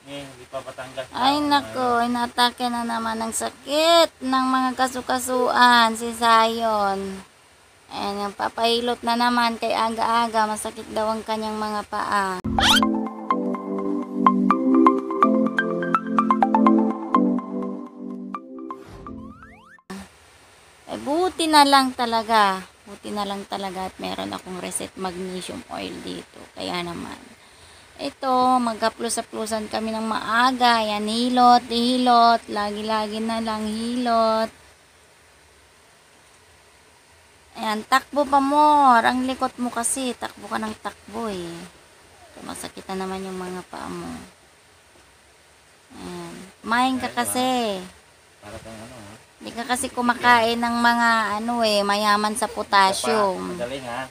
Hindi pa Batangas. Ay nako, inatake na naman ng sakit ng mga kasukasuan si Zion. Ayan, papahilot na naman kay aga-aga, masakit daw ang kanyang mga paa. Buti na lang talaga. Buti na lang talaga at meron akong Reset Magnesium Oil dito. Kaya naman. Ito, magkaplos-aplosan kami ng maaga. Ayan, hilot, hilot. Lagi-lagi na lang hilot. Ayan, takbo pa more. Ang likot mo kasi. Takbo ka ng takbo eh. Masakit na naman yung mga paa mo. Ayan. Kumain ka kasi. Para kang ano ha? Hindi ka kasi kumakain ng mga mayaman sa potassium. Magaling ha?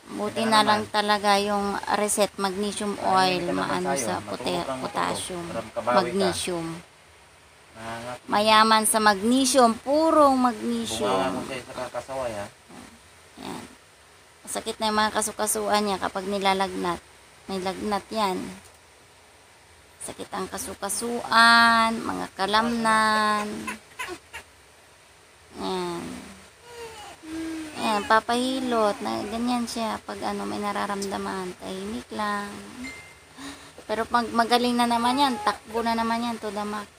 Buti na lang talaga yung Reset Magnesium Oil, maano sa potassium, magnesium. Mayaman sa magnesium, purong magnesium. Bumawa mo sa kakasaway ha? Yan. Masakit na yung mga kasukasuan niya kapag nilalagnat. May lagnat yan. Sakit ang kasukasuan, mga kalamnan. Yan. Ayan, papahilot. Na, ganyan siya. Pag may nararamdaman, tahimik lang. Pero pag magaling na naman yan, takbo na naman yan to the max.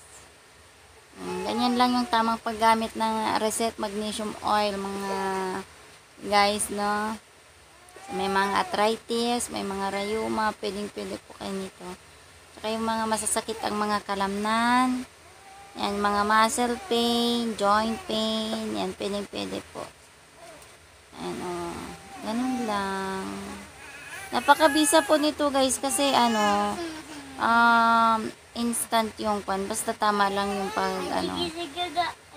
Ganyan lang yung tamang paggamit ng Reset Magnesium Oil, mga guys, no? May mga arthritis, may mga rayuma, pwede po kayo nito. Tsaka yung mga masasakit ang mga kalamnan. Yan, mga muscle pain, joint pain, yan, pwede po. Ayan, ganun lang. Napakabisa po nito guys, kasi instant yung pan. Basta tama lang yung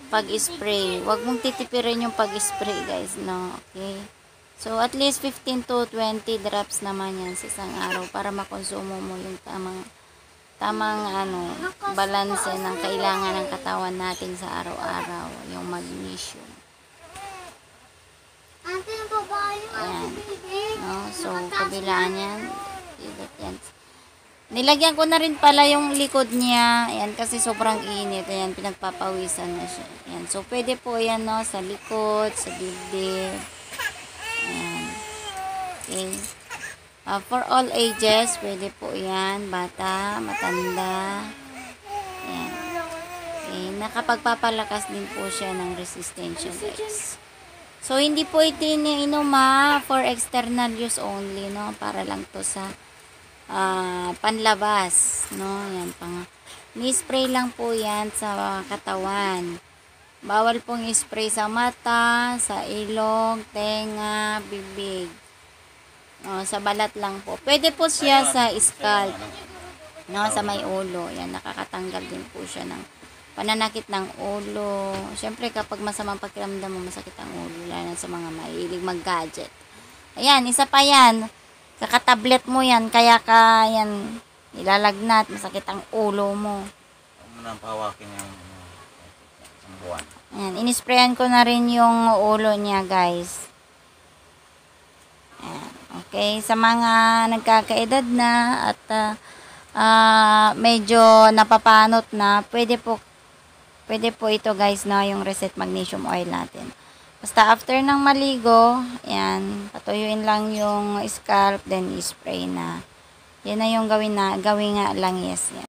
pag-spray. Huwag mong titipirin yung pag-spray guys, no? Okay? So, at least 15 to 20 drops naman yan sa isang araw para makonsumo mo yung tamang balanse ng kailangan ng katawan natin sa araw-araw, yung magnesium. Ayan. No? So, kabilaan yan. Nilagyan ko na rin pala yung likod niya. Ayan, kasi sobrang init. Ayan, pinagpapawisan na siya. Ayan. So, pwede po yan, no? Sa likod, sa dibdib. Ayan. Okay. For all ages, pwede po yan. Bata, matanda. Ayan. Okay. Nakapagpapalakas din po siya ng resistensya, guys. So, hindi po ito iniinom for external use only, no? Para lang to sa panlabas, no? Yan, ni-spray lang po yan sa katawan. Bawal pong i-spray sa mata, sa ilong, tenga, bibig. Sa balat lang po. Pwede po siya sa scalp, no? Sa may ulo. Yan, nakakatanggal din po siya ng pananakit ng ulo. Siyempre, kapag masamang pakiramdam mo, masakit ang ulo, lalo sa mga mahilig mag-gadget. Ayan, isa pa yan. Kaka-tablet mo yan, kaya ka yan nilalagnat, masakit ang ulo mo. Huwag mo nang pahawakin yung buwan. Ayan, inisprayan ko na rin yung ulo niya, guys. Ayan, okay, sa mga nagkakaedad na at medyo napapanot na, pwede po ito guys, no, yung Reset Magnesium Oil natin. Basta after ng maligo, yan, patuyuin lang yung scalp, then spray na. Yan na yung gawin nga lang, yes. Yan.